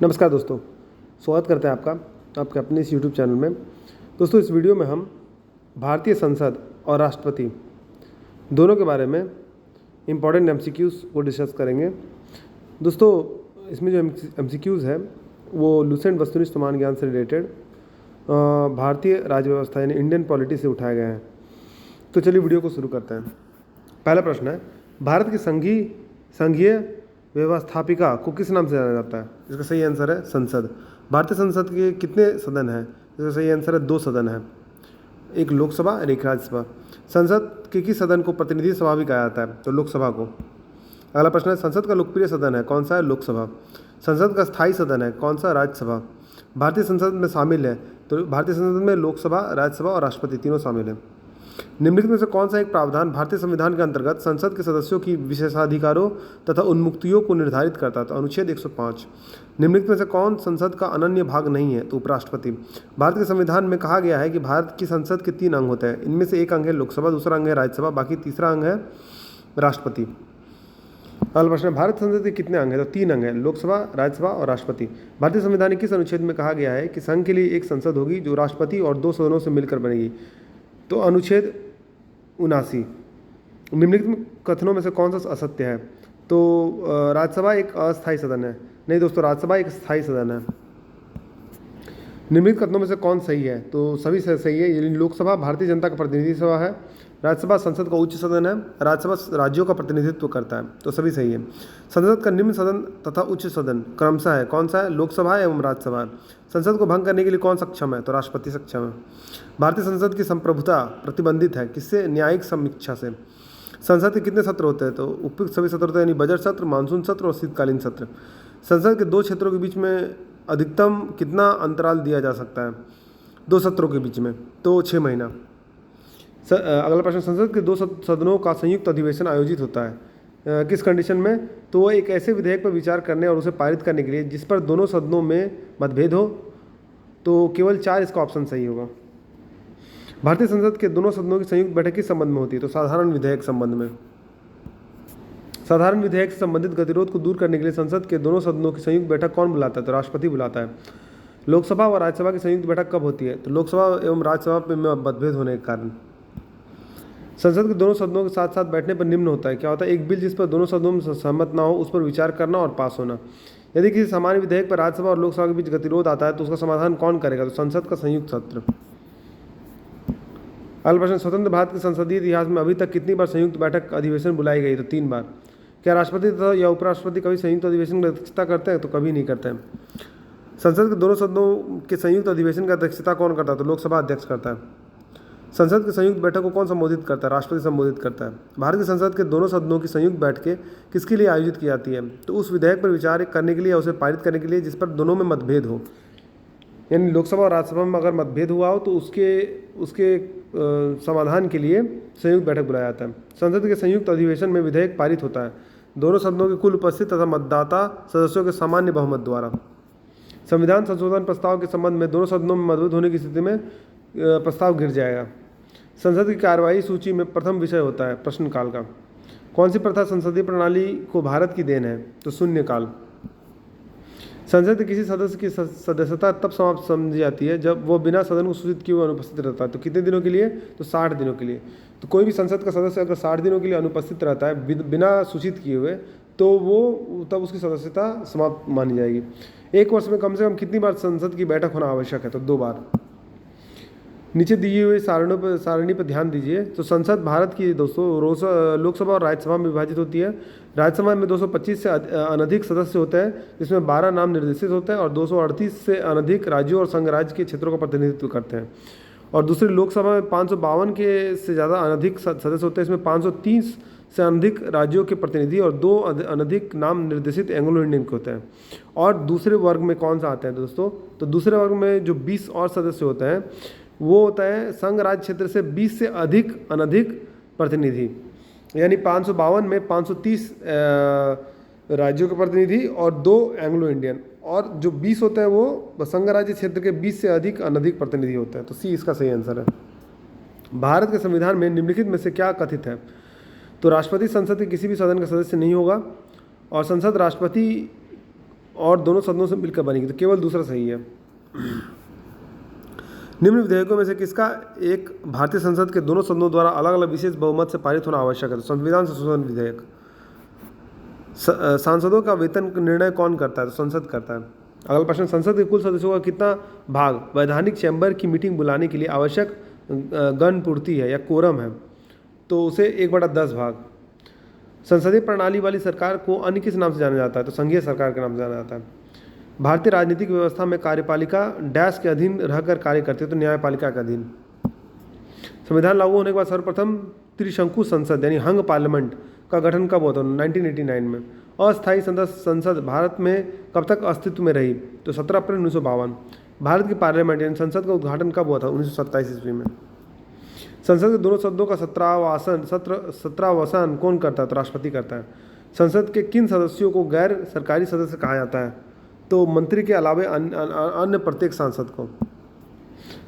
नमस्कार दोस्तों, स्वागत करते हैं आपके अपने इस यूट्यूब चैनल में। दोस्तों, इस वीडियो में हम भारतीय संसद और राष्ट्रपति दोनों के बारे में इम्पॉर्टेंट एमसीक्यूज़ को डिस्कस करेंगे। दोस्तों, इसमें जो एमसीक्यूज़ है वो लूसेंट वस्तुनिष्ठ समान ज्ञान से रिलेटेड भारतीय राज्य व्यवस्था यानी इंडियन पॉलिटी से उठाए गए हैं। तो चलिए वीडियो को शुरू करते हैं। पहला प्रश्न है, भारत की संघीय व्यवस्थापिका को किस नाम से जाना जाता है? इसका सही आंसर है संसद। भारतीय संसद के कितने सदन हैं? इसका सही आंसर है 2 सदन है, एक लोकसभा और एक राज्यसभा। संसद के किस सदन को प्रतिनिधि सभा भी कहा जाता है? तो लोकसभा को। अगला प्रश्न है, संसद का लोकप्रिय सदन है कौन सा है? लोकसभा। संसद का स्थायी सदन है कौन सा? राज्यसभा। भारतीय संसद में शामिल है तो भारतीय संसद में लोकसभा, राज्यसभा और राष्ट्रपति तीनों शामिल हैं। निम्नलिखित में से कौन सा एक प्रावधान भारतीय संविधान के अंतर्गत संसद के सदस्यों की विशेषाधिकारों तथा उन्मुक्तियों को निर्धारित करता है? तो अनुच्छेद 105। निम्नलिखित में से कौन संसद का अनन्य भाग नहीं है? तो उपराष्ट्रपति। भारत के संविधान में कहा गया है कि भारत की संसद के 3 अंग होते हैं। इनमें से एक अंग है लोकसभा, दूसरा अंग है राज्यसभा, बाकी तीसरा अंग है राष्ट्रपति। अगला प्रश्न है, भारत संसद के कितने अंग हैं? तो 3 अंग हैं, लोकसभा, राज्यसभा और राष्ट्रपति। भारतीय संविधान के किस अनुच्छेद में कहा गया है कि संघ के लिए एक संसद होगी जो राष्ट्रपति और 2 सदनों से मिलकर बनेगी? तो अनुच्छेद 79। निम्नलिखित कथनों में से कौन सा असत्य है? तो राज्यसभा एक अस्थायी सदन है। नहीं दोस्तों, राज्यसभा एक स्थायी सदन है। निम्नलिखित कथनों में से कौन सही है? तो सभी सही है। यानी लोकसभा भारतीय जनता का प्रतिनिधि सभा है, राज्यसभा संसद का उच्च सदन है, राज्यसभा राज्यों का प्रतिनिधित्व करता है। तो सभी सही है। संसद का निम्न सदन तथा उच्च सदन क्रमशः है कौन सा है? लोकसभा एवं राज्यसभा। संसद को भंग करने के लिए कौन सक्षम है? तो राष्ट्रपति सक्षम है। भारतीय संसद की संप्रभुता प्रतिबंधित है किससे? न्यायिक समीक्षा से। संसद के कितने सत्र होते हैं? तो उपयुक्त सभी सत्र होते हैं, यानी बजट सत्र, मानसून सत्र और शीतकालीन सत्र। संसद के 2 क्षेत्रों के बीच में अधिकतम कितना अंतराल दिया जा सकता है 2 सत्रों के बीच में? तो 6 महीना। अगला प्रश्न, संसद के 2 सदनों का संयुक्त अधिवेशन आयोजित होता है किस कंडीशन में? तो वो एक ऐसे विधेयक पर विचार करने और उसे पारित करने के लिए जिस पर दोनों सदनों में मतभेद हो। तो केवल 4 इसका ऑप्शन सही होगा। भारतीय संसद के दोनों सदनों की संयुक्त बैठक किस संबंध में होती है? तो साधारण विधेयक संबंध में। साधारण विधेयक से संबंधित गतिरोध को दूर करने के लिए संसद के दोनों सदनों की संयुक्त बैठक कौन बुलाता है? तो राष्ट्रपति बुलाता है। लोकसभा और राज्यसभा की संयुक्त बैठक कब होती है? तो लोकसभा एवं राज्यसभा में मतभेद होने के कारण। संसद के दोनों सदनों के साथ साथ बैठने पर निम्न होता है क्या होता है? एक बिल जिस पर दोनों सदनों में सहमत ना हो उस पर विचार करना और पास होना। यदि किसी सामान्य विधेयक पर राज्यसभा और लोकसभा के बीच गतिरोध आता है तो उसका समाधान कौन करेगा? तो संसद का संयुक्त सत्र। अगला प्रश्न, स्वतंत्र भारत के संसदीय इतिहास में अभी तक कितनी बार संयुक्त बैठक अधिवेशन बुलाई गई? तो 3 बार। क्या राष्ट्रपति तथा या उपराष्ट्रपति कभी संयुक्त अधिवेशन की अध्यक्षता करते हैं? तो कभी नहीं करते हैं। संसद के दोनों सदनों के संयुक्त अधिवेशन की अध्यक्षता कौन करता है? तो लोकसभा अध्यक्ष करता है। संसद की संयुक्त बैठक को कौन संबोधित करता है? राष्ट्रपति संबोधित करता है। भारत की संसद के दोनों सदनों की संयुक्त बैठकें किसके लिए आयोजित की जाती है? तो उस विधेयक पर विचार करने के लिए या उसे पारित करने के लिए जिस पर दोनों में मतभेद हो। यानी लोकसभा और राज्यसभा में अगर मतभेद हुआ हो तो उसके समाधान के लिए संयुक्त बैठक बुलाया जाता है। संसद के संयुक्त अधिवेशन में विधेयक पारित होता है दोनों सदनों के कुल उपस्थित तथा मतदाता सदस्यों के सामान्य बहुमत द्वारा। संविधान संशोधन प्रस्ताव के संबंध में दोनों सदनों में मतभेद होने की स्थिति में प्रस्ताव गिर जाएगा। संसद की कार्यवाही सूची में प्रथम विषय होता है प्रश्नकाल का। कौन सी प्रथा संसदीय प्रणाली को भारत की देन है? तो शून्यकाल। संसद के किसी सदस्य की सदस्यता तब समाप्त समझी जाती है जब वो बिना सदन को सूचित किए हुए अनुपस्थित रहता है। तो कितने दिनों के लिए? तो 60 दिनों के लिए। तो कोई भी संसद का सदस्य अगर 60 दिनों के लिए अनुपस्थित रहता है बिना सूचित किए हुए तो वो तब उसकी सदस्यता समाप्त मानी जाएगी। 1 वर्ष में कम से कम कितनी बार संसद की बैठक होना आवश्यक है? तो 2 बार। नीचे दिए हुए सारणी पर ध्यान दीजिए। तो संसद भारत की दोस्तों लोकसभा और राज्यसभा में विभाजित होती है। राज्यसभा में 225 से अनधिक सदस्य होते हैं जिसमें 12 नाम निर्देशित होते हैं और 238 से अनधिक राज्यों और संघ राज्य के क्षेत्रों का प्रतिनिधित्व करते हैं। और दूसरी लोकसभा में 552 के से ज़्यादा अनधिक सदस्य होते हैं। इसमें 530 से अनधिक राज्यों के प्रतिनिधि और 2 अनधिक नाम निर्देशित एंग्लो इंडियन के होते हैं। और दूसरे वर्ग में कौन सा आता है दोस्तों? तो दूसरे वर्ग में जो 20 और सदस्य होते हैं वो होता है संघ राज्य क्षेत्र से 20 से अधिक अनधिक प्रतिनिधि। यानी 552 में 530 राज्यों के प्रतिनिधि और 2 एंग्लो इंडियन, और जो 20 होते हैं वो संघ राज्य क्षेत्र के 20 से अधिक अनधिक प्रतिनिधि होते हैं। तो सी इसका सही आंसर है। भारत के संविधान में निम्नलिखित में से क्या कथित है? तो राष्ट्रपति संसद के किसी भी सदन का सदस्य नहीं होगा और संसद राष्ट्रपति और दोनों सदनों से मिलकर बनेगी, तो केवल दूसरा सही है। निम्न विधेयकों में से किसका एक भारतीय संसद के दोनों सदनों द्वारा अलग अलग विशेष बहुमत से पारित होना आवश्यक है? तो संविधान संशोधन विधेयक। सांसदों का वेतन निर्णय कौन करता है? तो संसद करता है। अगला प्रश्न, संसद के कुल सदस्यों का कितना भाग वैधानिक चैम्बर की मीटिंग बुलाने के लिए आवश्यक गणपूर्ति है या कोरम है? तो उसे 1/10 भाग। संसदीय प्रणाली वाली सरकार को अन्य किस नाम से जाना जाता है? तो संघीय सरकार के नाम से जाना जाता है। भारतीय राजनीतिक व्यवस्था में कार्यपालिका डैश के अधीन रहकर कार्य करती है? तो न्यायपालिका के अधीन। संविधान लागू होने के बाद सर्वप्रथम त्रिशंकु संसद यानी हंग पार्लियामेंट का गठन कब होता है? 1989 में। अस्थायी संसद भारत में कब तक अस्तित्व में रही? तो 17 अप्रैल 1952। भारत की पार्लियामेंट यानी संसद का उद्घाटन कब हुआ था? 1927 ईस्वी में। संसद के दोनों सदनों का 17वासन कौन करता है? तो राष्ट्रपति करता है। संसद के किन सदस्यों को गैर सरकारी सदस्य कहा जाता है? तो मंत्री के अलावे अन्य प्रत्येक सांसद को।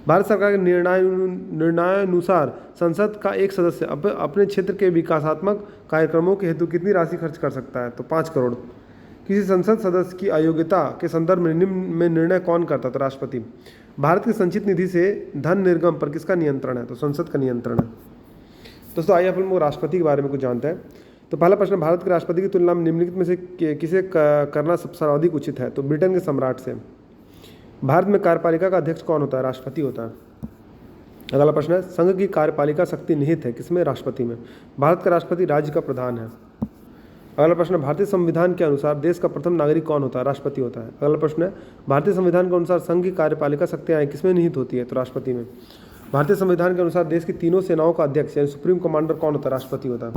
भारत सरकार के निर्णयानुसार संसद का एक सदस्य अपने क्षेत्र के विकासात्मक कार्यक्रमों के हेतु कितनी राशि खर्च कर सकता है? तो 5 करोड़। किसी संसद सदस्य की अयोग्यता के संदर्भ में निम्न में निर्णय कौन करता है? तो राष्ट्रपति। भारत की संचित निधि से धन निर्गम पर किसका नियंत्रण है? तो संसद का नियंत्रण है। दोस्तों आइए अपन लोग राष्ट्रपति के बारे में कुछ जानते हैं। तो पहला प्रश्न, भारत के राष्ट्रपति की तुलना में निम्नलिखित में से किसे करना सबसे सर्वाधिक उचित है? तो ब्रिटेन के सम्राट से। भारत में कार्यपालिका का अध्यक्ष कौन होता है? राष्ट्रपति होता है। अगला प्रश्न है, संघ की कार्यपालिका शक्ति निहित है किसमें? राष्ट्रपति में। भारत का राष्ट्रपति राज्य का प्रधान है। अगला प्रश्न है, भारतीय संविधान के अनुसार देश का प्रथम नागरिक कौन होता है? राष्ट्रपति होता है। अगला प्रश्न है, भारतीय संविधान के अनुसार संघ की कार्यपालिका शक्तियाँ किसमें निहित होती है? तो राष्ट्रपति में। भारतीय संविधान के अनुसार देश की तीनों सेनाओं का अध्यक्ष यानी सुप्रीम कमांडर कौन होता है? राष्ट्रपति होता है।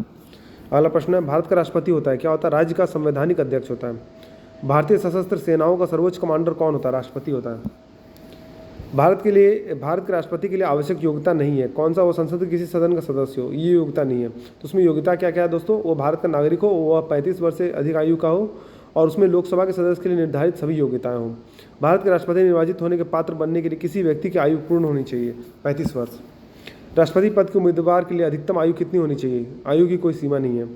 अगला प्रश्न है, भारत का राष्ट्रपति होता है क्या होता है? राज्य का संवैधानिक अध्यक्ष होता है। भारतीय सशस्त्र सेनाओं का सर्वोच्च कमांडर कौन होता है? राष्ट्रपति होता है। भारत के राष्ट्रपति के लिए आवश्यक योग्यता नहीं है। कौन सा? वो संसद के किसी सदन का सदस्य हो, ये योग्यता नहीं है। तो उसमें योग्यता क्या क्या है दोस्तों? वो भारत का नागरिक हो, वह 35 वर्ष से अधिक आयु का हो और उसमें लोकसभा के सदस्य के लिए निर्धारित सभी योग्यताएं हों। भारत के राष्ट्रपति निर्वाचित होने के पात्र बनने के लिए किसी व्यक्ति की आयु पूर्ण होनी चाहिए 35 वर्ष। राष्ट्रपति पद के उम्मीदवार के लिए अधिकतम आयु कितनी होनी चाहिए? आयु की कोई सीमा नहीं है।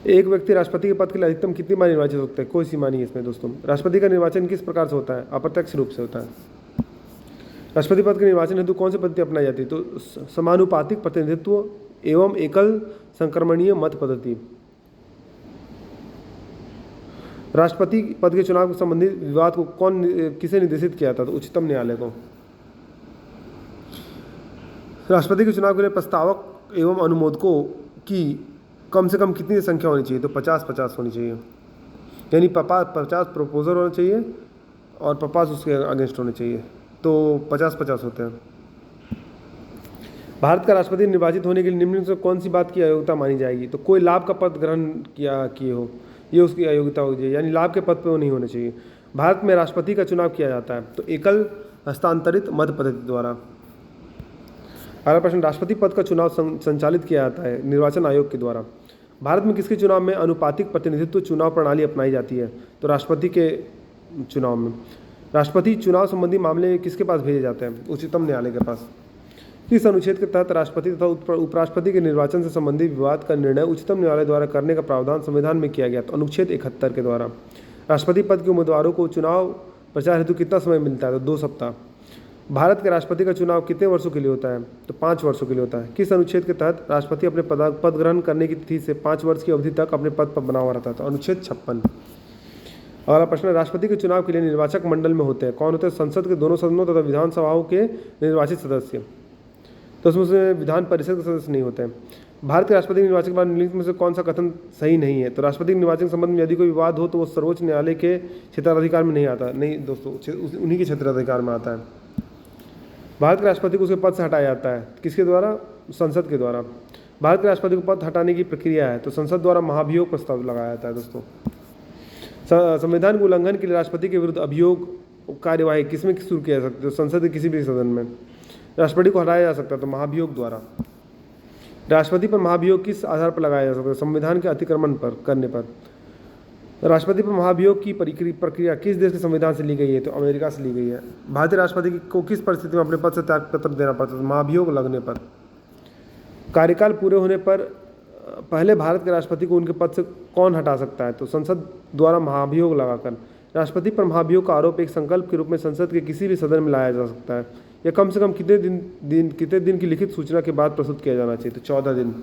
एक व्यक्ति राष्ट्रपति के पद के लिए अधिकतम कितनी बार निर्वाचित होता है? कोई सीमा नहीं है इसमें दोस्तों। राष्ट्रपति का निर्वाचन किस प्रकार से होता है? अप्रत्यक्ष रूप से होता है। राष्ट्रपति पद के निर्वाचन हेतु कौन सी पद्धति अपनाई जाती है? तो समानुपातिक प्रतिनिधित्व एवं एकल संक्रमणीय मत पद्धति। राष्ट्रपति पद के चुनाव के संबंधित विवाद को किसे निर्देशित किया था? तो उच्चतम न्यायालय को। राष्ट्रपति के चुनाव के लिए प्रस्तावक एवं अनुमोदकों की कम से कम कितनी संख्या होनी चाहिए? तो 50-50 होनी चाहिए, यानी 50 प्रपोजल होना चाहिए और 50 उसके अगेंस्ट होने चाहिए, तो 50-50 होते हैं। भारत का राष्ट्रपति निर्वाचित होने के लिए निम्न से कौन सी बात की अयोग्यता मानी जाएगी? तो कोई लाभ का पद ग्रहण किए हो, ये उसकी अयोग्यता हो जाए, यानी लाभ के पद पे वो नहीं होने चाहिए। भारत में राष्ट्रपति का चुनाव किया जाता है तो एकल हस्तांतरित मत पद्धति द्वारा। अगला प्रश्न, राष्ट्रपति पद का चुनाव संचालित किया जाता है निर्वाचन आयोग के द्वारा। भारत में किसके चुनाव में अनुपातिक प्रतिनिधित्व चुनाव प्रणाली अपनाई जाती है? तो राष्ट्रपति के चुनाव में। राष्ट्रपति चुनाव संबंधी मामले किसके पास भेजे जाते हैं? उच्चतम न्यायालय के पास। किस अनुच्छेद के तहत राष्ट्रपति तथा उपराष्ट्रपति के निर्वाचन से संबंधित विवाद का निर्णय उच्चतम न्यायालय द्वारा करने का प्रावधान संविधान में किया गया? तो अनुच्छेद 71 के द्वारा। राष्ट्रपति पद के उम्मीदवारों को चुनाव प्रचार हेतु कितना समय मिलता है? तो 2 सप्ताह। भारत के राष्ट्रपति का चुनाव कितने वर्षों के लिए होता है? तो 5 वर्षों के लिए होता है। किस अनुच्छेद के तहत राष्ट्रपति अपने पद ग्रहण करने की तिथि से 5 वर्ष की अवधि तक अपने पद पर बना हुआ रहता था? अनुच्छेद 56। अगला प्रश्न, राष्ट्रपति के चुनाव के लिए निर्वाचक मंडल में होते हैं कौन होते हैं? संसद के दोनों सदनों तथा विधानसभाओं के निर्वाचित सदस्य। तो उसमें विधान परिषद के सदस्य नहीं होते हैं। भारत के राष्ट्रपति निर्वाचन के बाद निम्नलिखित में से कौन सा कथन सही नहीं है? तो राष्ट्रपति निर्वाचन के संबंध में यदि कोई विवाद हो तो वो सर्वोच्च न्यायालय के क्षेत्राधिकार में नहीं आता। नहीं दोस्तों, उन्हीं के क्षेत्राधिकार में आता है। भारत के राष्ट्रपति को उसके पद से हटाया जाता है किसके द्वारा? संसद के द्वारा। भारत के राष्ट्रपति को पद हटाने की प्रक्रिया है तो संसद द्वारा महाभियोग प्रस्ताव लगाया जाता है दोस्तों। संविधान के उल्लंघन के लिए राष्ट्रपति के विरुद्ध अभियोग कार्यवाही किसमें शुरू किया जा सकती है? तो संसद के किसी भी सदन में। राष्ट्रपति को हटाया जा सकता है तो महाभियोग द्वारा। राष्ट्रपति पर महाभियोग किस आधार पर लगाया जा सकता है? संविधान के अतिक्रमण पर करने पर। राष्ट्रपति पर महाभियोग की प्रक्रिया किस देश के संविधान से ली गई है? तो अमेरिका से ली गई है। भारतीय राष्ट्रपति को किस परिस्थिति में अपने पद से त्यागपत्र देना पड़ता है? महाभियोग लगने पर। कार्यकाल पूरे होने पर पहले भारत के राष्ट्रपति को उनके पद से कौन हटा सकता है? तो संसद द्वारा महाभियोग लगाकर। राष्ट्रपति पर महाभियोग का आरोप एक संकल्प के रूप में संसद के किसी भी सदन में लाया जा सकता है। यह कम से कम कितने दिन की लिखित सूचना के बाद प्रस्तुत किया जाना चाहिए? तो 14 दिन।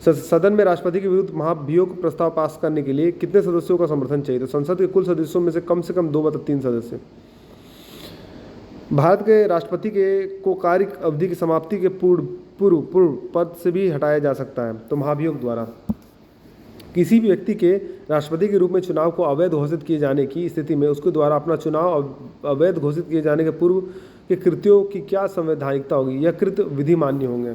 सदन में राष्ट्रपति के विरुद्ध महाभियोग प्रस्ताव पास करने के लिए कितने सदस्यों का समर्थन चाहिए? तो संसद के कुल सदस्यों में से कम 2/3 सदस्य। भारत के राष्ट्रपति को कार्य अवधि की समाप्ति के पूर्व पद से भी हटाया जा सकता है, तो महाभियोग द्वारा। किसी भी व्यक्ति के राष्ट्रपति के रूप में चुनाव को अवैध घोषित किए जाने की स्थिति में उसके द्वारा अपना चुनाव अवैध घोषित किए जाने के पूर्व के कृत्यों की क्या संवैधानिकता होगी? यह कृत्य विधि मान्य होंगे।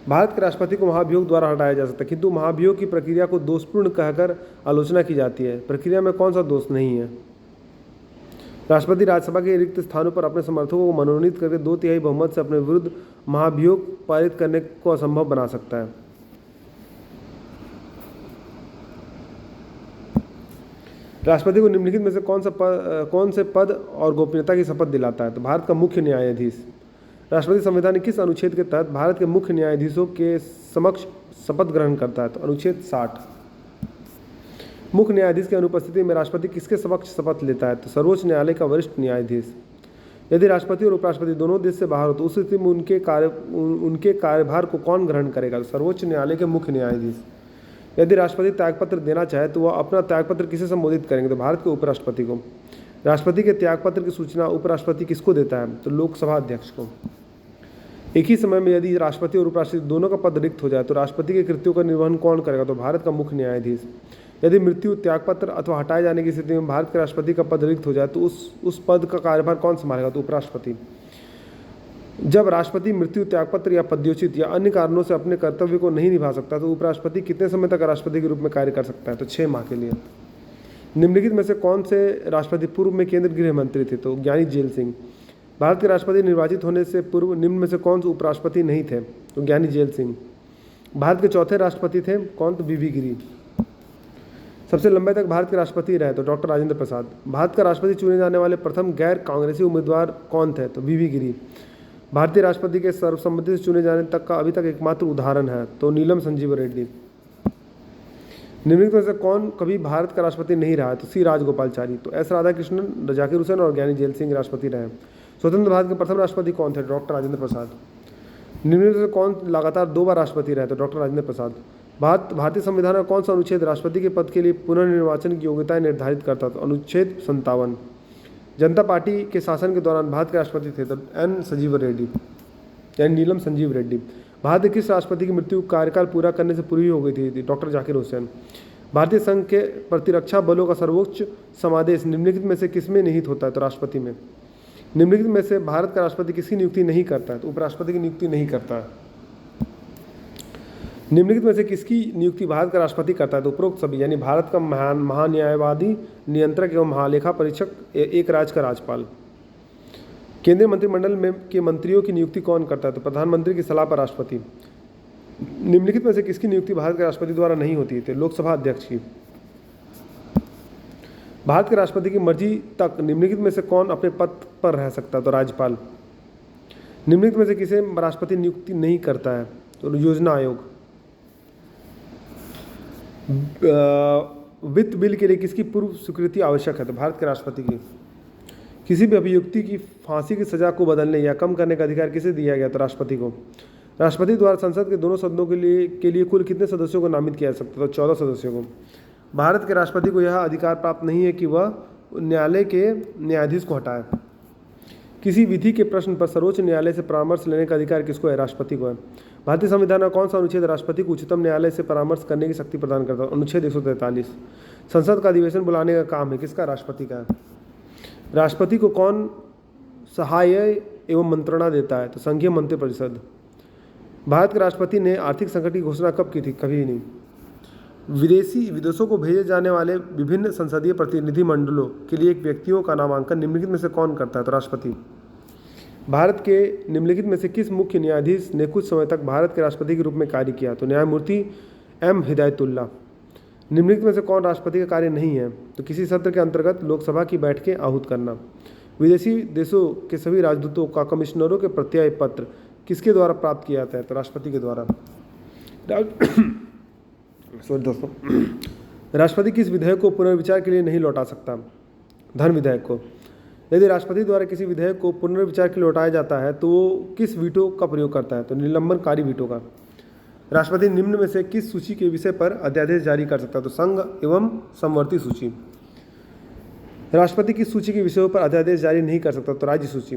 भारत के राष्ट्रपति को महाभियोग द्वारा हटाया जा सकता है, किंतु महाभियोग की प्रक्रिया को दोषपूर्ण कहकर आलोचना की जाती है। प्रक्रिया में कौन सा दोष नहीं है? राष्ट्रपति राज्यसभा के रिक्त स्थानों पर अपने समर्थकों को मनोनीत करके 2/3 बहुमत से अपने विरुद्ध महाभियोग पारित करने को असंभव बना सकता है। राष्ट्रपति को निम्नलिखित में से कौन से पद और गोपनीयता की शपथ दिलाता है? तो भारत का मुख्य न्यायाधीश। राष्ट्रपति संविधान के किस अनुच्छेद के तहत भारत के मुख्य न्यायाधीशों के समक्ष शपथ ग्रहण करता है? तो अनुच्छेद 60। मुख्य न्यायाधीश की अनुपस्थिति में राष्ट्रपति किसके समक्ष शपथ लेता है? तो सर्वोच्च न्यायालय का वरिष्ठ न्यायाधीश। यदि राष्ट्रपति और उपराष्ट्रपति दोनों देश से बाहर हो तो उस स्थिति में उनके कार्यभार को कौन ग्रहण करेगा? तो सर्वोच्च न्यायालय के मुख्य न्यायाधीश। यदि राष्ट्रपति त्यागपत्र देना चाहे तो वह अपना त्यागपत्र किसे संबोधित करेंगे? तो भारत के उपराष्ट्रपति को। राष्ट्रपति के त्यागपत्र की सूचना उपराष्ट्रपति किसको देता है? तो लोकसभा अध्यक्ष को। एक ही समय में यदि राष्ट्रपति और उपराष्ट्रपति दोनों का पद रिक्त हो जाए तो राष्ट्रपति के कृत्यों का निर्वहन कौन करेगा? तो भारत का मुख्य न्यायाधीश। यदि मृत्यु, त्यागपत्र अथवा हटाए जाने की स्थिति में भारत के राष्ट्रपति का पद रिक्त हो जाए तो उस पद का कार्यभार कौन संभालेगा? तो उपराष्ट्रपति। जब राष्ट्रपति मृत्यु, त्यागपत्र या पदच्युत या अन्य कारणों से अपने कर्तव्य को नहीं निभा सकता तो उपराष्ट्रपति कितने समय तक राष्ट्रपति के रूप में कार्य कर सकता है? तो 6 माह के लिए। निम्नलिखित में से कौन से राष्ट्रपति पूर्व में केंद्रीय गृह मंत्री थे? तो ज्ञानी जेल सिंह। भारत के राष्ट्रपति निर्वाचित होने से पूर्व निम्न में से कौन से उपराष्ट्रपति नहीं थे? तो ज्ञानी जेल सिंह। भारत के चौथे राष्ट्रपति थे कौन? तो वी.वी. गिरी। सबसे लंबे तक भारत के राष्ट्रपति रहे तो डॉक्टर राजेंद्र प्रसाद। भारत का राष्ट्रपति चुने जाने वाले प्रथम गैर कांग्रेसी उम्मीदवार कौन थे? तो वी.वी. गिरी। भारतीय राष्ट्रपति के सर्वसम्मति से चुने जाने तक का अभी तक एकमात्र उदाहरण है तो नीलम संजीव रेड्डी। निम्नलिखित में से कौन कभी भारत का राष्ट्रपति नहीं रहा? तो सी राजगोपालचारी। तो एस राधाकृष्णन, जाकिर हुसैन और ज्ञानी जेल सिंह राष्ट्रपति रहे। स्वतंत्र भारत के प्रथम राष्ट्रपति कौन थे? डॉक्टर राजेंद्र प्रसाद। निम्नलिखित में से कौन लगातार 2 बार राष्ट्रपति रहे? तो डॉक्टर राजेंद्र प्रसाद। भारतीय संविधान का कौन सा अनुच्छेद राष्ट्रपति के पद के लिए पुनर्निर्वाचन की योग्यताएं निर्धारित करता? तो अनुच्छेद 57। जनता पार्टी के शासन के दौरान भारत के राष्ट्रपति थे तो एन संजीव रेड्डी यानी नीलम संजीव रेड्डी। भारत के किस राष्ट्रपति की मृत्यु कार्यकाल पूरा करने से पूरी हो गई थी? डॉक्टर जाकिर हुसैन। भारतीय संघ के प्रतिरक्षा बलों का सर्वोच्च समादेश निम्नलिखित में से किसमें निहित होता है? तो राष्ट्रपति में। निम्नलिखित में से भारत का राष्ट्रपति किसकी नियुक्ति नहीं करता है? तो उपराष्ट्रपति की नियुक्ति नहीं करता है। निम्नलिखित में से किसकी नियुक्ति भारत का राष्ट्रपति करता है? तो उपरोक्त सभी यानी भारत का महान्यायवादी, नियंत्रक एवं महालेखा परीक्षक, एक राज्य का राज्यपाल। केंद्रीय मंत्रिमंडल में के मंत्रियों की नियुक्ति कौन करता है? तो प्रधानमंत्री की सलाह पर राष्ट्रपति। निम्नलिखित में से किसकी नियुक्ति भारत के राष्ट्रपति द्वारा नहीं होती थी? लोकसभा अध्यक्ष की। भारत के राष्ट्रपति की मर्जी तक निम्नलिखित में से कौन अपने पद पर रह सकता है? तो राज्यपाल। निम्नलिखित में से किसे राष्ट्रपति नियुक्ति नहीं करता है? तो योजना आयोग। वित्त बिल के लिए किसकी पूर्व स्वीकृति आवश्यक है? तो भारत के राष्ट्रपति की। किसी भी अभियुक्ति की फांसी की सजा को बदलने या कम करने का अधिकार किसे दिया गया? तो राष्ट्रपति को। राष्ट्रपति द्वारा संसद के दोनों सदनों के लिए कुल कितने सदस्यों को नामित किया जा सकता है? तो 14 सदस्यों को। भारत के राष्ट्रपति को यह अधिकार प्राप्त नहीं है कि वह न्यायालय के न्यायाधीश को हटाए। किसी विधि के प्रश्न पर सर्वोच्च न्यायालय से परामर्श लेने का अधिकार किसको है? राष्ट्रपति को है। भारतीय संविधान का कौन सा अनुच्छेद राष्ट्रपति को उच्चतम न्यायालय से परामर्श करने की शक्ति प्रदान करता है? अनुच्छेद 143। संसद का अधिवेशन बुलाने का काम है किसका? राष्ट्रपति का है। राष्ट्रपति को कौन सहाय एवं मंत्रणा देता है? तो संघीय मंत्रिपरिषद। भारत के राष्ट्रपति ने आर्थिक संकट की घोषणा कब की थी? कभी नहीं। विदेशों को भेजे जाने वाले विभिन्न संसदीय प्रतिनिधिमंडलों के लिए एक व्यक्तियों का नामांकन निम्नलिखित में से कौन करता है? तो राष्ट्रपति। भारत के निम्नलिखित में से किस मुख्य न्यायाधीश ने कुछ समय तक भारत के राष्ट्रपति के रूप में कार्य किया? तो न्यायमूर्ति एम हिदायतुल्ला। निम्नलिखित में से कौन राष्ट्रपति का कार्य नहीं है? तो किसी सत्र के अंतर्गत लोकसभा की बैठकें आहूत करना। विदेशी देशों के सभी राजदूतों का कमिश्नरों के प्रत्यय पत्र किसके द्वारा प्राप्त किया जाता है? तो राष्ट्रपति के द्वारा। सॉरी दोस्तों, राष्ट्रपति किस विधेयक को पुनर्विचार के लिए नहीं लौटा सकता? धन विधेयक को। यदि राष्ट्रपति द्वारा किसी विधेयक को पुनर्विचार के लिए लौटाया जाता है तो वो किस वीटो का प्रयोग करता है? तो निलंबनकारी वीटो का। राष्ट्रपति निम्न में से किस सूची के विषय पर अध्यादेश जारी कर सकता है? तो संघ एवं समवर्ती सूची। राष्ट्रपति किस सूची के विषयों पर अध्यादेश जारी नहीं कर सकता? तो राज्य सूची।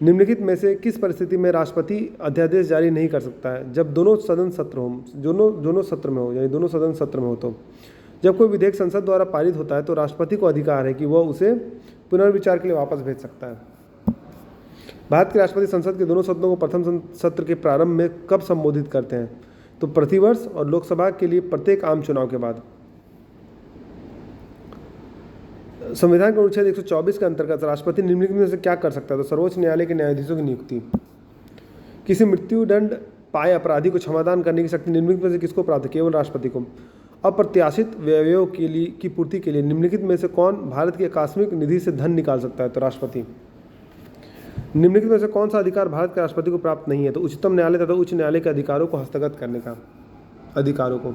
निम्नलिखित में से किस परिस्थिति में राष्ट्रपति अध्यादेश जारी नहीं कर सकता है? जब दोनों सदन सत्र हो, दोनों सत्र में हो, यानी दोनों सदन सत्र में हो। तो जब कोई विधेयक संसद द्वारा पारित होता है तो राष्ट्रपति को अधिकार है कि वह उसे पुनर्विचार के लिए वापस भेज सकता है। भारत के राष्ट्रपति संसद के दोनों सदनों को प्रथम सत्र के प्रारंभ में कब संबोधित करते हैं? तो प्रतिवर्ष और लोकसभा के लिए प्रत्येक आम चुनाव के बाद। संविधान के अनुच्छेद 124 के अंतर्गत राष्ट्रपति निम्नलिखित में से क्या कर सकता है? तो सर्वोच्च न्यायालय के न्यायाधीशों की नियुक्ति। किसी मृत्युदंड पाए अपराधी को क्षमादान करने की शक्ति निम्नलिखित में से किसको प्राप्त है? केवल राष्ट्रपति को। अप्रत्याशित व्ययों की पूर्ति के लिए निम्नलिखित में से कौन भारत की आकस्मिक निधि से धन निकाल सकता है? तो राष्ट्रपति। निम्नलिखित में से कौन सा अधिकार भारत के राष्ट्रपति को प्राप्त नहीं है? तो उच्चतम न्यायालय तथा उच्च न्यायालय के अधिकारों को हस्तगत करने का अधिकारों को।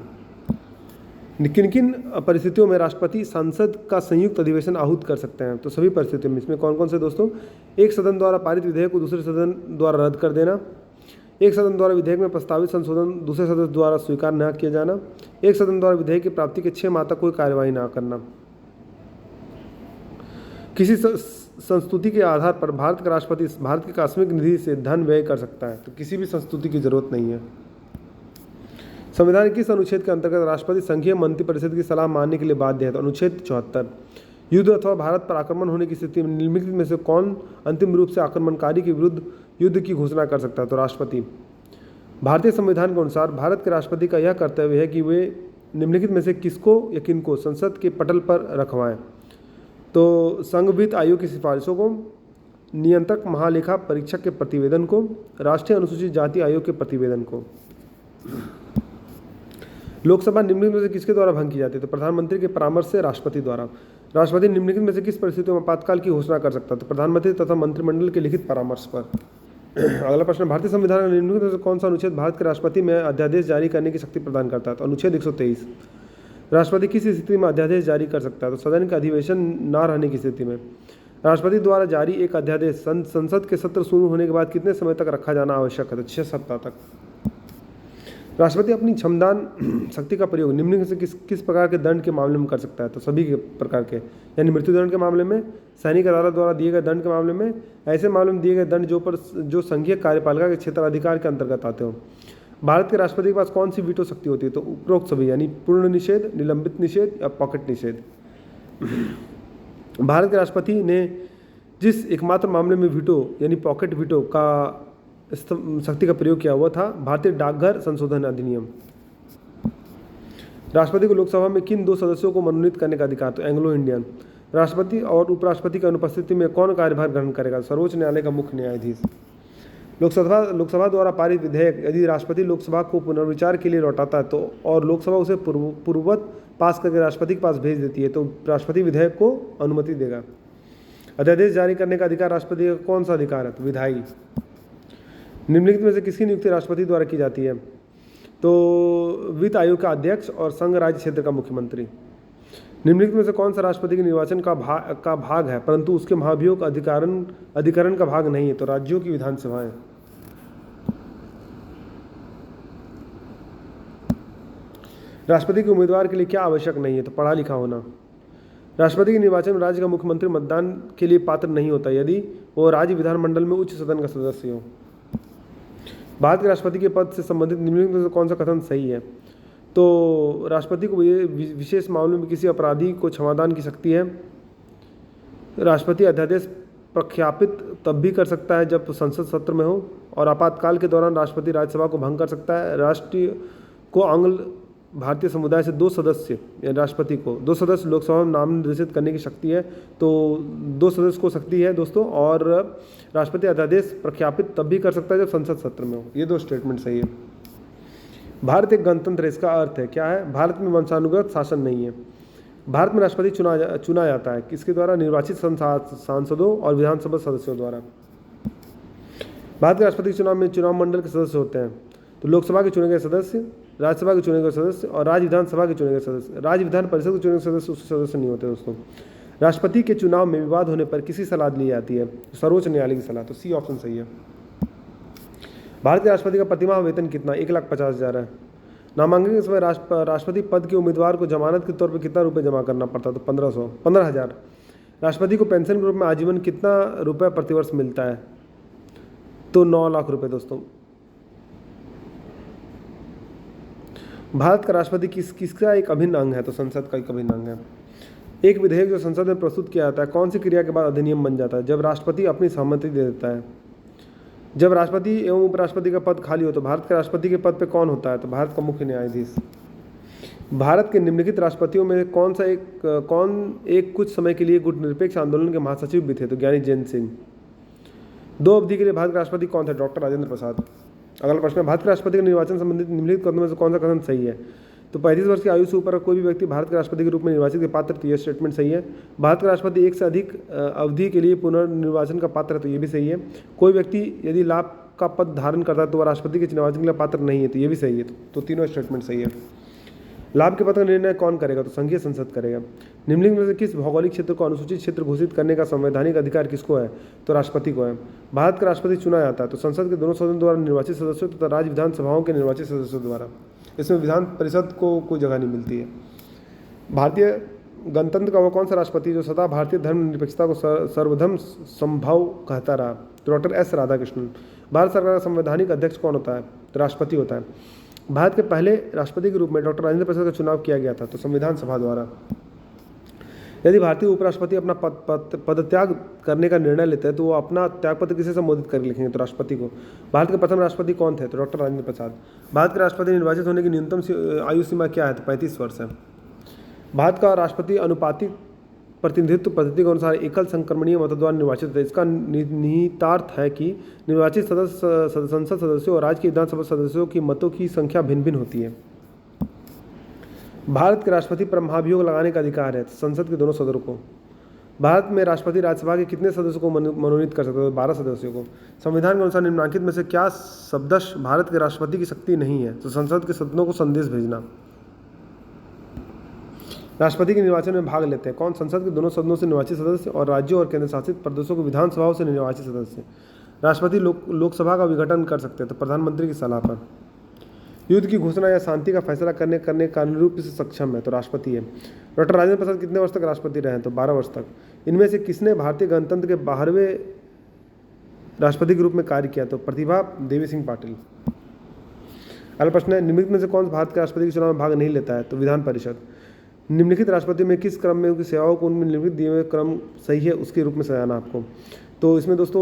किन किन परिस्थितियों में राष्ट्रपति संसद का संयुक्त अधिवेशन आहूत कर सकते हैं? तो सभी परिस्थितियों में। इसमें कौन कौन से दोस्तों? एक सदन द्वारा पारित विधेयक को दूसरे सदन द्वारा रद्द कर देना, एक सदन द्वारा विधेयक में प्रस्तावित संशोधन दूसरे सदस्य द्वारा स्वीकार न किया जाना, एक सदन द्वारा विधेयक की प्राप्ति के 6 माह तक कोई कार्यवाही न करना। किसी संस्तुति के आधार पर भारत का राष्ट्रपति भारत की आकस्मिक निधि से धन व्यय कर सकता है? तो किसी भी संस्तुति की जरूरत नहीं है। संविधान के किस अनुच्छेद के अंतर्गत राष्ट्रपति संघीय मंत्रिपरिषद की सलाह मानने के लिए बाध्य है? तो अनुच्छेद 74। युद्ध अथवा भारत पर आक्रमण होने की स्थिति में निम्नलिखित में से कौन अंतिम रूप से आक्रमणकारी के विरुद्ध युद्ध की घोषणा कर सकता है? तो राष्ट्रपति। भारतीय संविधान के अनुसार भारत के राष्ट्रपति का यह कर्तव्य है कि वे निम्नलिखित में से किसको या किनको संसद के पटल पर रखवाएं? तो संघ वित्त आयोग की सिफारिशों को, नियंत्रक महालेखा परीक्षक के प्रतिवेदन को, राष्ट्रीय अनुसूचित जाति आयोग के प्रतिवेदन को। लोकसभा निम्नलिखित में से किसके द्वारा भंग की जाती है? तो प्रधानमंत्री के परामर्श से राष्ट्रपति द्वारा। राष्ट्रपति निम्नलिखित में से किस परिस्थितियों में आपातकाल की घोषणा कर सकता है? तो प्रधानमंत्री तथा मंत्रिमंडल के लिखित परामर्श पर। अगला प्रश्न, भारतीय संविधान में निम्नलिखित में से कौन सा अनुच्छेद भारत के राष्ट्रपति में अध्यादेश जारी करने की शक्ति प्रदान करता है? तो अनुच्छेद 123। राष्ट्रपति किस स्थिति में अध्यादेश जारी कर सकता है? तो सदन का अधिवेशन न रहने की स्थिति में। राष्ट्रपति द्वारा जारी एक अध्यादेश संसद के सत्र शुरू होने के बाद कितने समय तक रखा जाना आवश्यक है? तो 6 सप्ताह तक। राष्ट्रपति अपनी क्षमदान शक्ति का प्रयोग निम्नलिखित से किस प्रकार के दंड के मामले में कर सकता है? तो सभी के प्रकार के, यानी मृत्युदंड के मामले में, सैनिक अदालत द्वारा दिए गए दंड के मामले में, ऐसे मामले में दिए गए दंड जो संघीय कार्यपालिका के क्षेत्राधिकार के अंतर्गत आते हो। भारत के राष्ट्रपति के पास कौन सी वीटो शक्ति होती है? तो उपरोक्त सभी, यानी पूर्ण निषेध, निलंबित निषेध या पॉकेट निषेध। भारत के राष्ट्रपति ने जिस एकमात्र मामले में वीटो यानी पॉकेट वीटो का शक्ति का प्रयोग किया हुआ था भारतीय डाकघर संशोधन अधिनियम। राष्ट्रपति को लोकसभा में किन 2 सदस्यों को मनोनीत करने का अधिकार? तो एंग्लो इंडियन। राष्ट्रपति और उपराष्ट्रपति की अनुपस्थिति में कौन कार्यभार ग्रहण करेगा? सर्वोच्च न्यायालय का मुख्य न्यायाधीश। लोकसभा द्वारा पारित विधेयक यदि राष्ट्रपति लोकसभा को पुनर्विचार के लिए लौटाता है तो और लोकसभा उसे पूर्ववत पास करके राष्ट्रपति के पास भेज देती है तो राष्ट्रपति विधेयक को अनुमति देगा। अध्यादेश जारी करने का अधिकार राष्ट्रपति का कौन सा अधिकार है? तो विधायी। निम्नलिखित में से किसकी नियुक्ति राष्ट्रपति द्वारा की जाती है? तो वित्त आयोग का अध्यक्ष और संघ राज्य क्षेत्र का मुख्यमंत्री। निम्नलिखित में से कौन सा राष्ट्रपति के निर्वाचन का भाग है परंतु उसके महाभियोग अधिकरण का भाग नहीं है? तो राज्यों की विधानसभाएं। राष्ट्रपति के उम्मीदवार के लिए क्या आवश्यक नहीं है? तो पढ़ा लिखा होना। राष्ट्रपति के निर्वाचन में राज्य का मुख्यमंत्री मतदान के लिए पात्र नहीं होता यदि वो राज्य विधानमंडल में उच्च सदन का सदस्य हो। भारत के राष्ट्रपति के पद से संबंधित निम्नलिखित में से कौन सा कथन सही है? तो राष्ट्रपति को विशेष मामलों में किसी अपराधी को क्षमादान की शक्ति है। राष्ट्रपति अध्यादेश प्रख्यापित तब भी कर सकता है जब संसद सत्र में हो और आपातकाल के दौरान राष्ट्रपति राज्यसभा को भंग कर सकता है। राष्ट्रीय को आंग्ल भारतीय समुदाय से 2 सदस्य या राष्ट्रपति को 2 सदस्य लोकसभा में नाम निर्देशित करने की शक्ति है। तो 2 सदस्य को शक्ति है दोस्तों। और राष्ट्रपति अध्यादेश प्रख्यापित तब भी कर सकता है जब संसद सत्र में हो। ये 2 स्टेटमेंट सही है। भारत एक गणतंत्र है, इसका अर्थ है क्या है? भारत में वंशानुगत शासन नहीं है। भारत में राष्ट्रपति चुना जाता है किसके द्वारा? निर्वाचित सांसदों और विधानसभा सदस्यों द्वारा। भारत के राष्ट्रपति चुनाव में चुनाव मंडल के सदस्य होते हैं। तो लोकसभा के चुने गए सदस्य, राज्यसभा के चुने गए सदस्य और राज्य विधानसभा के चुने गए सदस्य। राज्य विधान परिषद के चुने गए सदस्य उसके सदस्य नहीं होते दोस्तों। राष्ट्रपति के चुनाव में विवाद होने पर किसी सलाह ली जाती है? सर्वोच्च न्यायालय की सलाह। तो सी ऑप्शन सही है। भारत के राष्ट्रपति का प्रतिमाह वेतन कितना? 1,50,000 है। नामांकन के समय राष्ट्रपति पद के उम्मीदवार को जमानत के तौर पर कितना रुपये जमा करना पड़ता? तो 15,000। राष्ट्रपति को पेंशन के रूप में आजीवन कितना रुपये प्रतिवर्ष मिलता है? तो 9 लाख रुपये दोस्तों। भारत का राष्ट्रपति किसका एक अभिन्न अंग है? तो संसद का एक अभिन्न अंग है। एक विधेयक जो संसद में प्रस्तुत किया जाता है कौन सी क्रिया के बाद अधिनियम बन जाता है? जब राष्ट्रपति अपनी सहमति दे देता है। जब राष्ट्रपति एवं उपराष्ट्रपति का पद खाली हो तो भारत के राष्ट्रपति के पद पे कौन होता है? तो भारत का मुख्य न्यायाधीश। भारत के निम्नलिखित राष्ट्रपतियों में कौन एक कुछ समय के लिए गुटनिरपेक्ष आंदोलन के महासचिव भी थे? तो ज्ञानी जैन सिंह। 2 अवधि के लिए भारत के राष्ट्रपति कौन थे? डॉक्टर राजेंद्र प्रसाद। अगला प्रश्न है, भारत के राष्ट्रपति के निर्वाचन संबंधित निम्नलिखित कथनों में से कौन सा कथन सही है? तो 35 वर्ष की आयु से ऊपर कोई भी व्यक्ति भारत के राष्ट्रपति के रूप में निर्वाचित के पात्र, तो यह स्टेटमेंट सही है। भारत का राष्ट्रपति एक से अधिक अवधि के लिए पुनर्निर्वाचन का पात्र है, तो ये भी सही है। कोई व्यक्ति यदि लाभ का पद धारण करता है तो वह राष्ट्रपति के निर्वाचन के लिए पात्र नहीं है, तो ये भी सही है। तो तीनों स्टेटमेंट सही है। लाभ के पद का निर्णय कौन करेगा? तो संघीय संसद करेगा। निम्नलिखित में से किस भौगोलिक क्षेत्र को अनुसूचित क्षेत्र घोषित करने का संवैधानिक अधिकार किसको है? तो राष्ट्रपति को है। भारत का राष्ट्रपति चुना जाता है तो संसद के दोनों सदनों द्वारा निर्वाचित सदस्यों तथा राज्य विधानसभाओं के निर्वाचित सदस्यों द्वारा। इसमें विधान परिषद को कोई जगह नहीं मिलती है। भारतीय गणतंत्र का वो कौन सा राष्ट्रपति जो सदा भारतीय धर्मनिरपेक्षता को सर्वधर्म संभव कहता रहा? तो डॉक्टर एस राधाकृष्णन। भारत सरकार का संवैधानिक अध्यक्ष कौन होता है? तो राष्ट्रपति होता है। भारत के पहले राष्ट्रपति के रूप में डॉक्टर राजेंद्र प्रसाद का चुनाव किया गया था, तो संविधान सभा द्वारा। यदि भारतीय उपराष्ट्रपति अपना पदत्याग करने का निर्णय लेते हैं तो वो अपना त्यागपत्र किसे संबोधित कर लिखेंगे? तो राष्ट्रपति को। भारत के प्रथम राष्ट्रपति कौन थे? तो डॉक्टर राजेंद्र प्रसाद। भारत के राष्ट्रपति निर्वाचित होने की न्यूनतम आयु सीमा क्या है? तो 35 वर्ष है। भारत का राष्ट्रपति अनुपातिक प्रतिनिधित्व पद्धति के अनुसार एकल संक्रमणीय मतों द्वारा निर्वाचित है। इसका निहितार्थ है कि निर्वाचित संसद सदस्यों और राज्य के विधानसभा सदस्यों की मतों की संख्या भिन्न भिन्न होती है। भारत के राष्ट्रपति पर महाभियोग लगाने का अधिकार है संसद के दोनों सदनों को। भारत में राष्ट्रपति राज्यसभा के कितने सदस्यों को मनोनीत कर सकते हैं? 12 सदस्यों को। संविधान के अनुसार निम्नलिखित में से क्या शब्दश भारत के राष्ट्रपति की शक्ति नहीं है? तो संसद के सदनों को संदेश भेजना। राष्ट्रपति के निर्वाचन में भाग लेते हैं कौन? संसद के दोनों सदनों से निर्वाचित सदस्य और राज्यों और केंद्र शासित प्रदेशों की विधानसभाओं से निर्वाचित सदस्य। राष्ट्रपति लोकसभा का विघटन कर सकते हैं तो प्रधानमंत्री की सलाह पर। युद्ध की घोषणा या शांति का फैसला करने कानूनी रूप से सक्षम है तो राष्ट्रपति है। डॉक्टर राजेंद्र प्रसाद कितने वर्ष तक राष्ट्रपति रहे हैं? तो 12 वर्ष तक। इनमें से किसने भारतीय गणतंत्र के 12वें राष्ट्रपति के रूप में कार्य किया? तो प्रतिभा देवी सिंह पाटिल। अगला प्रश्न है, निम्नलिखित में से कौन भारत के राष्ट्रपति के चुनाव में भाग नहीं लेता है? तो विधान परिषद। निम्नलिखित राष्ट्रपति में किस क्रम में उनकी सेवाओं को उनमें निम्नलिखित दिए हुए क्रम सही है उसके रूप में सजाना आपको? तो इसमें दोस्तों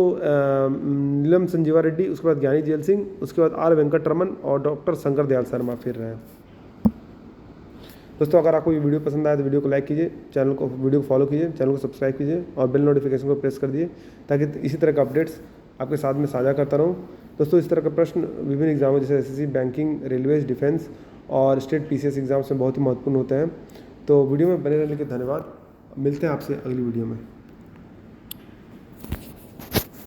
नीलम संजीवा रेड्डी, उसके बाद ज्ञानी जेल सिंह, उसके बाद आर वेंकटरमन और डॉक्टर शंकर दयाल शर्मा फिर रहे हैं। दोस्तों अगर आपको ये वीडियो पसंद आया तो वीडियो को लाइक कीजिए, वीडियो को फॉलो कीजिए, चैनल को सब्सक्राइब कीजिए और बेल नोटिफिकेशन को प्रेस कर दिए ताकि इसी तरह का अपडेट्स आपके साथ में साझा करता रहूँ। दोस्तों इस तरह का प्रश्न विभिन्न एग्जामों जैसे एसएससी, बैंकिंग, रेलवेज, डिफेंस और स्टेट पीसीएस एग्जाम्स में बहुत ही महत्वपूर्ण होते हैं। तो वीडियो में बने रहने के धन्यवाद। मिलते हैं आपसे अगली वीडियो में।